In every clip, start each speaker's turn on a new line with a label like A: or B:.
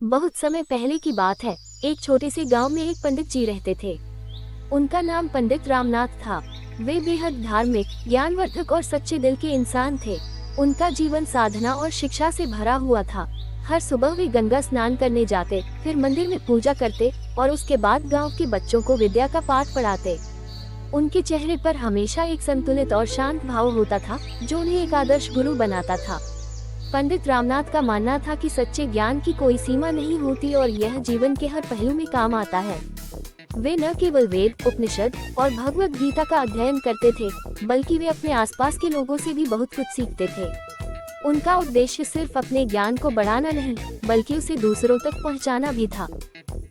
A: बहुत समय पहले की बात है। एक छोटे से गांव में एक पंडित जी रहते थे। उनका नाम पंडित रामनाथ था। वे बेहद धार्मिक, ज्ञानवर्धक और सच्चे दिल के इंसान थे। उनका जीवन साधना और शिक्षा से भरा हुआ था। हर सुबह वे गंगा स्नान करने जाते, फिर मंदिर में पूजा करते और उसके बाद गांव के बच्चों को विद्या का पाठ पढ़ाते। उनके चेहरे पर हमेशा एक संतुलित और शांत भाव होता था, जो उन्हें एक आदर्श गुरु बनाता था। पंडित रामनाथ का मानना था कि सच्चे ज्ञान की कोई सीमा नहीं होती और यह जीवन के हर पहलू में काम आता है। वे न केवल वेद, उपनिषद और भगवत गीता का अध्ययन करते थे, बल्कि वे अपने आसपास के लोगों से भी बहुत कुछ सीखते थे। उनका उद्देश्य सिर्फ अपने ज्ञान को बढ़ाना नहीं, बल्कि उसे दूसरों तक पहुंचाना भी था।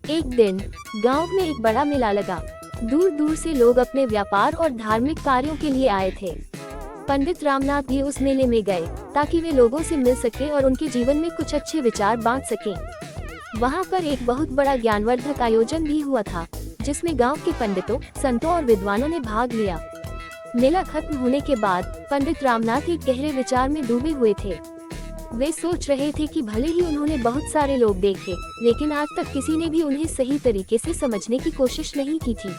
A: एक दिन गांव में एक बड़ा मेला लगा। दूर दूर से लोग अपने व्यापार और धार्मिक कार्यों के लिए आए थे। पंडित रामनाथ भी उस मेले में गए ताकि वे लोगों से मिल सके और उनके जीवन में कुछ अच्छे विचार बांट सकें। वहां पर एक बहुत बड़ा ज्ञानवर्धक आयोजन भी हुआ था, जिसमें गांव के पंडितों, संतों और विद्वानों ने भाग लिया। मेला खत्म होने के बाद पंडित रामनाथ एक गहरे विचार में डूबे हुए थे। वे सोच रहे थे कि भले ही उन्होंने बहुत सारे लोग देखे, लेकिन आज तक किसी ने भी उन्हें सही तरीके से समझने की कोशिश नहीं की थी।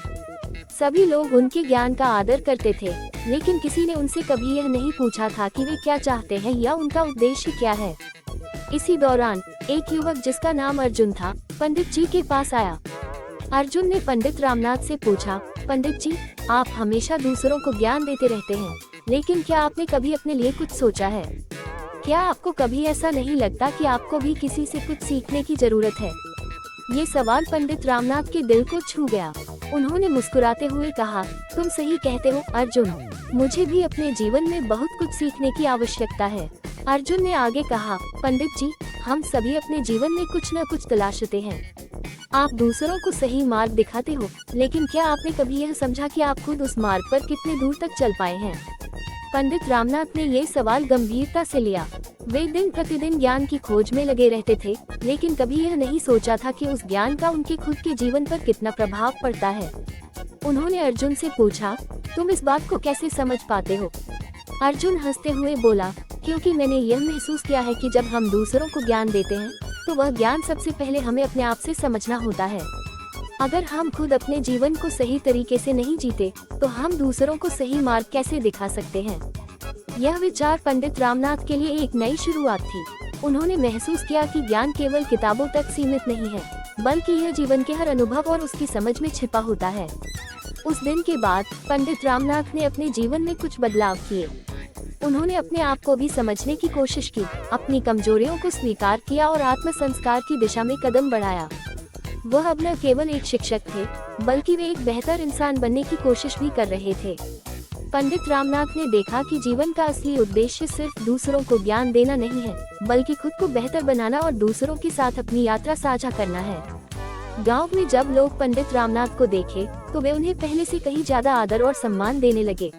A: सभी लोग उनके ज्ञान का आदर करते थे, लेकिन किसी ने उनसे कभी यह नहीं पूछा था कि वे क्या चाहते हैं या उनका उद्देश्य क्या है। इसी दौरान एक युवक जिसका नाम अर्जुन था, पंडित जी के पास आया। अर्जुन ने पंडित रामनाथ से पूछा, पंडित जी, आप हमेशा दूसरों को ज्ञान देते रहते हैं, लेकिन क्या आपने कभी अपने लिए कुछ सोचा है? क्या आपको कभी ऐसा नहीं लगता कि आपको भी किसी से कुछ सीखने की जरूरत है? ये सवाल पंडित रामनाथ के दिल को छू गया। उन्होंने मुस्कुराते हुए कहा, तुम सही कहते हो अर्जुन, मुझे भी अपने जीवन में बहुत कुछ सीखने की आवश्यकता है। अर्जुन ने आगे कहा, पंडित जी, हम सभी अपने जीवन में कुछ न कुछ तलाशते हैं। आप दूसरों को सही मार्ग दिखाते हो, लेकिन क्या आपने कभी यह समझा कि आप खुद उस मार्ग पर कितने दूर तक चल पाए हैं? पंडित रामनाथ ने ये सवाल गंभीरता से लिया। वे दिन प्रतिदिन ज्ञान की खोज में लगे रहते थे, लेकिन कभी यह नहीं सोचा था कि उस ज्ञान का उनके खुद के जीवन पर कितना प्रभाव पड़ता है। उन्होंने अर्जुन से पूछा, तुम इस बात को कैसे समझ पाते हो? अर्जुन हंसते हुए बोला, क्योंकि मैंने यह महसूस किया है कि जब हम दूसरों को ज्ञान देते हैं, तो वह ज्ञान सबसे पहले हमें अपने आप से समझना होता है। अगर हम खुद अपने जीवन को सही तरीके से नहीं जीते, तो हम दूसरों को सही मार्ग कैसे दिखा सकते हैं? यह विचार पंडित रामनाथ के लिए एक नई शुरुआत थी। उन्होंने महसूस किया कि ज्ञान केवल किताबों तक सीमित नहीं है, बल्कि यह जीवन के हर अनुभव और उसकी समझ में छिपा होता है। उस दिन के बाद पंडित रामनाथ ने अपने जीवन में कुछ बदलाव किए। उन्होंने अपने आप को भी समझने की कोशिश की, अपनी कमजोरियों को स्वीकार किया और आत्म संस्कार की दिशा में कदम बढ़ाया। वह अब न केवल एक शिक्षक थे, बल्कि वे एक बेहतर इंसान बनने की कोशिश भी कर रहे थे। पंडित रामनाथ ने देखा कि जीवन का असली उद्देश्य सिर्फ दूसरों को ज्ञान देना नहीं है, बल्कि खुद को बेहतर बनाना और दूसरों के साथ अपनी यात्रा साझा करना है। गांव में जब लोग पंडित रामनाथ को देखे, तो वे उन्हें पहले से कहीं ज्यादा आदर और सम्मान देने लगे।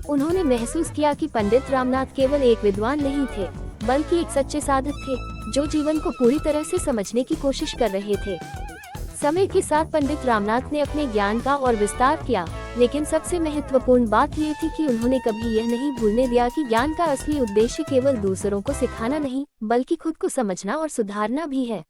A: उन्होंने महसूस किया कि पंडित रामनाथ केवल एक विद्वान नहीं थे, बल्कि एक सच्चे साधक थे, जो जीवन को पूरी तरह से समझने की कोशिश कर रहे थे। समय के साथ पंडित रामनाथ ने अपने ज्ञान का और विस्तार किया, लेकिन सबसे महत्वपूर्ण बात ये थी कि उन्होंने कभी यह नहीं भूलने दिया कि ज्ञान का असली उद्देश्य केवल दूसरों को सिखाना नहीं, बल्कि खुद को समझना और सुधारना भी है।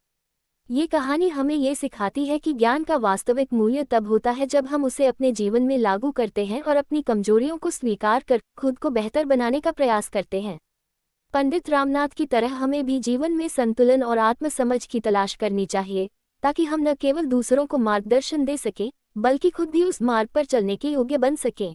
A: ये कहानी हमें ये सिखाती है कि ज्ञान का वास्तविक मूल्य तब होता है जब हम उसे अपने जीवन में लागू करते हैं और अपनी कमजोरियों को स्वीकार कर खुद को बेहतर बनाने का प्रयास करते हैं। पंडित रामनाथ की तरह हमें भी जीवन में संतुलन और आत्म समझ की तलाश करनी चाहिए, ताकि हम न केवल दूसरों को मार्गदर्शन दे सकें, बल्कि खुद भी उस मार्ग पर चलने के योग्य बन सकें।